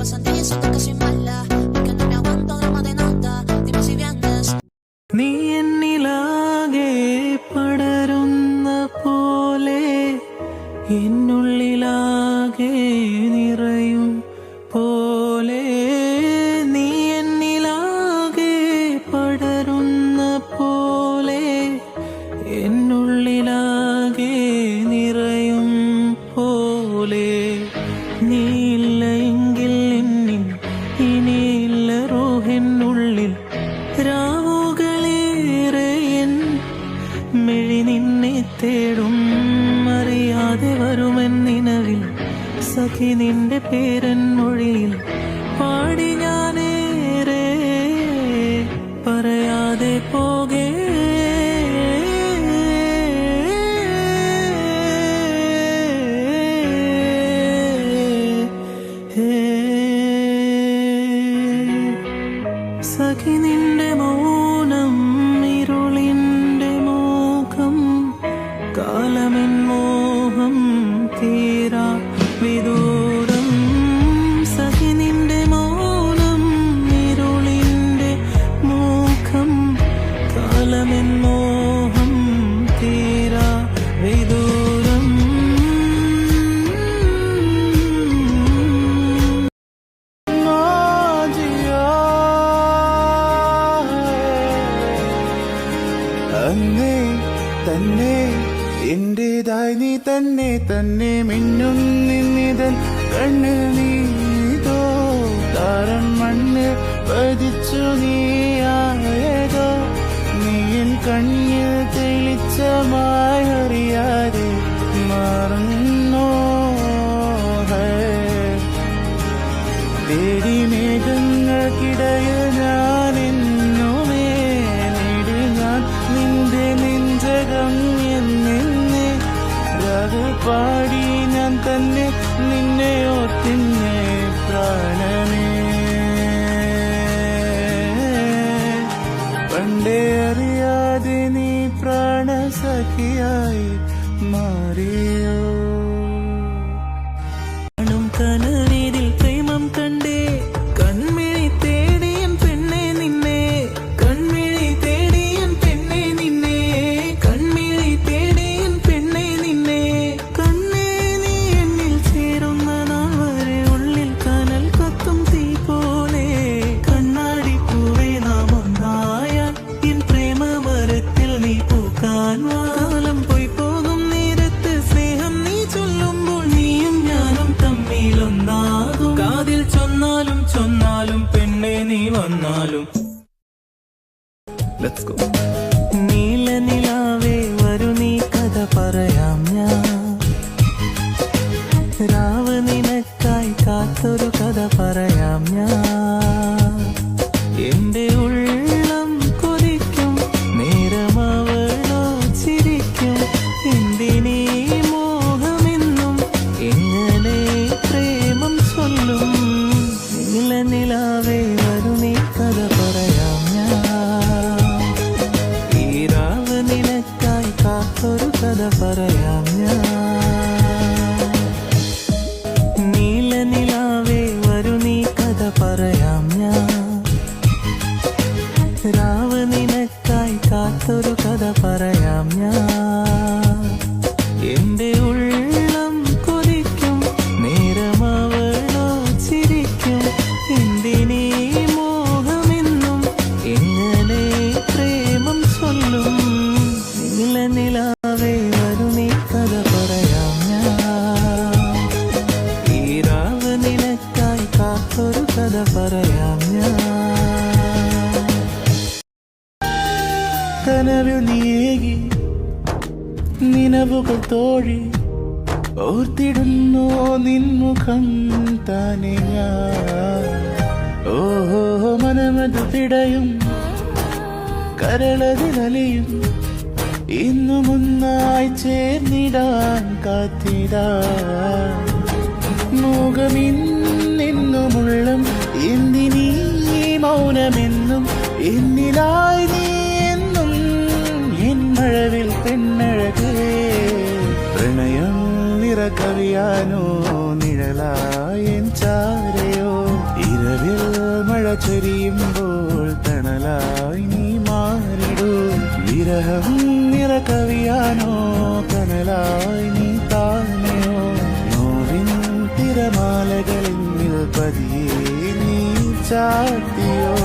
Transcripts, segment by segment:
pasan diciendo que soy mala y que no me aguanto drama de nada. Dime si vienes. നീ എന്നിലാകെ പടരുന്ന പോലെ എന്നുള്ളിലാകെ നിറയും പോലെ നീ എന്നിലാകെ പടരുന്ന പോലെ എന്നുള്ളിലാകെ നിറയും പോലെ നീയില്ല എങ്കിൽ എന്നിൽ ഇനിയില്ല റൂഹിനുള്ളിൽ രാവുകളേറെ എൻ മിഴി നിന്നെ തേടും അറിയാതെ വരുമെൻ നിലവിൽ സഖി നിന്റെ പേരൻ മൊഴിയിൽ പാടി ഞാനേറെ പറയാതെ പോകേ സഖി നിന്റെ മൗനം ഇരുളിന്റെ മോഹം കാലമെൻ മോഹം തീരാ വിദൂരം സഖി നിന്റെ മൗനം ഇരുളിന്റെ മോഹം കാലമെൻ മോഹം തീരാ വിദൂരം അന്നേ തന്നെ എന്റേതായി നീ തന്നെ തന്നെ മിന്നും നിന്നിതൻ കണ്ണിൽ നീതോ താരൻ മണ്ണിൽ പതിച്ചു നീയായതോ നീയൻ കണ്ണിൽ തെളിച്ചമായി അറിയാതെ മാറുന്നോ തേടി മേഘങ്ങൾക്കിടയിൽ ഞാൻ എന്നുമേ നേടി ഞാൻ നിന്റെ നെഞ്ചകം എന്നെ രാഗ പാടി ഞാൻ തന്നെ നിന്നെ ഓർത്തിന്നെ പ്രാണനേ പണ്ടേ അറിയാതെ നീ പ്രാണസഖിയായി മാറിയോ കനവിതിൽ പ്രേമം കണ്ടേ കൺമിഴി തേടിയൻ പെണ്ണെ നിന്നെ കൺമിഴി തേടിയൻ പെണ്ണെ നിന്നെ കൺമിഴി തേടിയൻ പെണ്ണെ നിന്നെ കണ്ണേ നീ എന്നിൽ ചേരുന്ന നാൾ വരെ ഉള്ളിൽ കനൽ കത്തും തീ പോലെ കണ്ണാടി പൂവേ നാം ഒന്നായാൽ എൻ പ്രേമ മരത്തിൽ നീ പൂക്കാൻ വാ കാലം പോയി പോകും നേരത്ത് സ്നേഹം നീ ചൊല്ലുമ്പോൾ നീയും ഞാനും തമ്മിലൊന്നാകും കാതിൽ ചൊന്നാലും ചൊന്നാലും പെണ്ണെ നീ വന്നാലും Let's go. നീല നിലാവേ വരൂ നീ കഥ പറയാം ഞാൻ രാവ് നിനക്കായി കാത്തൊരു കഥ പറയാം ഞാൻ എന്റെ ഉള്ളം കൊതിക്കും നേരമവളോ ചിരിക്കും എന്തിനീ മോഹമെന്നും എങ്ങനെ പ്രേമം ചൊല്ലും നീല നിലാവേ വരൂ നീ കഥ പറയാം ഞാൻ ഈ രാവ് നിനക്കായി കാത്തൊരു കഥ പറയാം ഞാൻ നീല നിലാവേ വരൂ നീ കഥ പറയാം ഞാൻ രാവ് നിനക്കായി കാത്തൊരു കഥ പറയാം ഞാൻ എന്റെ ഉള്ളം കൊതിക്കും നേരമവളോ ചിരിക്കും എന്തിനീ മോഹമെന്നും എങ്ങനെ പ്രേമം ചൊല്ലും നീല നിലാവേ വരൂ നീ കഥ പറയാം ഞാൻ ഈ രാവ് നിനക്കായി കാത്തൊരു കഥ പറയാം ഞാൻ കനവിൽ നീയേകി നിലവുകൾ തോഴി ഓർത്തിടുന്നു നിൻമുഖം താനെ ഞാൻ ഓഹോ മനമത് പിടയും കരളതിലലിയും ഇന്നു മുന്നായി ചേർന്നിടാൻ കാത്തിടാൻ മൂകമിന്നുമുള്ളം എന്തിനീ മൗനമെന്നും എന്നിലായി നീ എന്നും എൻ മഴവിൽ പെണ്ണഴകേ പ്രണയം നിറകവിയാനോ നിഴലായൻ ചാരയോ ചൊരിയുമ്പോൾ തണലായി നീ മാറിടൂ. വിരഹം നിറകവിയാനോ കനലായി നീ താനെയോ. നോവിൻ തിരമാലകളിൽ പതിയെ നീ ചാത്തിയോ.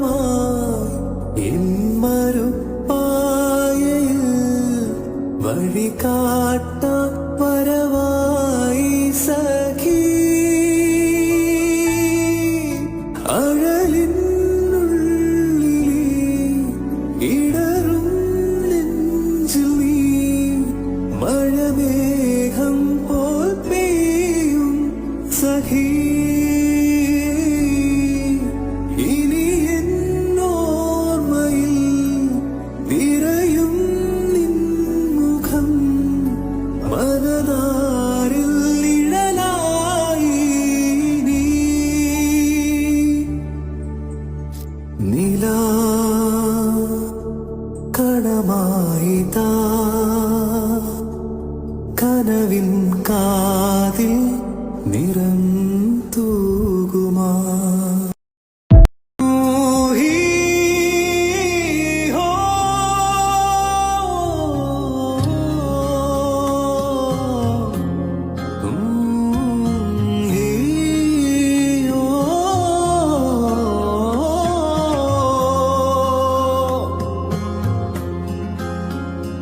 ഇനിലാത്താരമായി എന്മരുപ്പായയിൽ വഴി കാട്ട പരവായി സഖി. അഴലിനുള്ളിൽ ഇടറും നെഞ്ചിൽ നീ മഴമേഘം പോൽ പെയ്യും സഖി. ഇനി എന്നോർമ്മയിൽ നിറയും നിൻ മുഖം മനതാരിൽ നിഴലായി നീ. നിലാ കണമായി താ കനവിൻ കാതിൽ നിറം തൂകുമാ.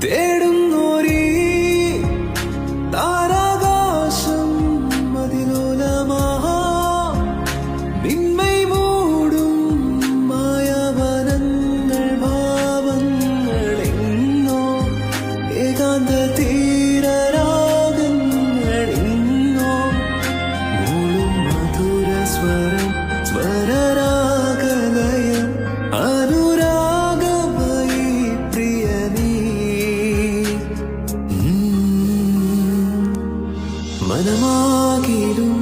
തേടുന്നോരീ താരാകാശം മതിലോലമാ നിന്മൈ മൂടും മായാവനങ്ങൾ ഭാവങ്ങളെന്നോ ഏകാന്ത തീരരാഗങ്ങളെന്നോ മൂളും മധുര സ്വരം സ്വരരാഗലയം അനുരാഗമയി പ്രിയനീ. മനമാകിലും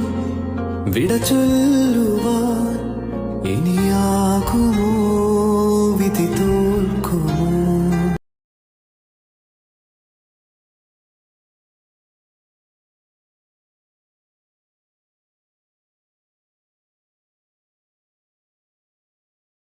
വിട ചൊല്ലുവാൻ ഇനിയാകുമോ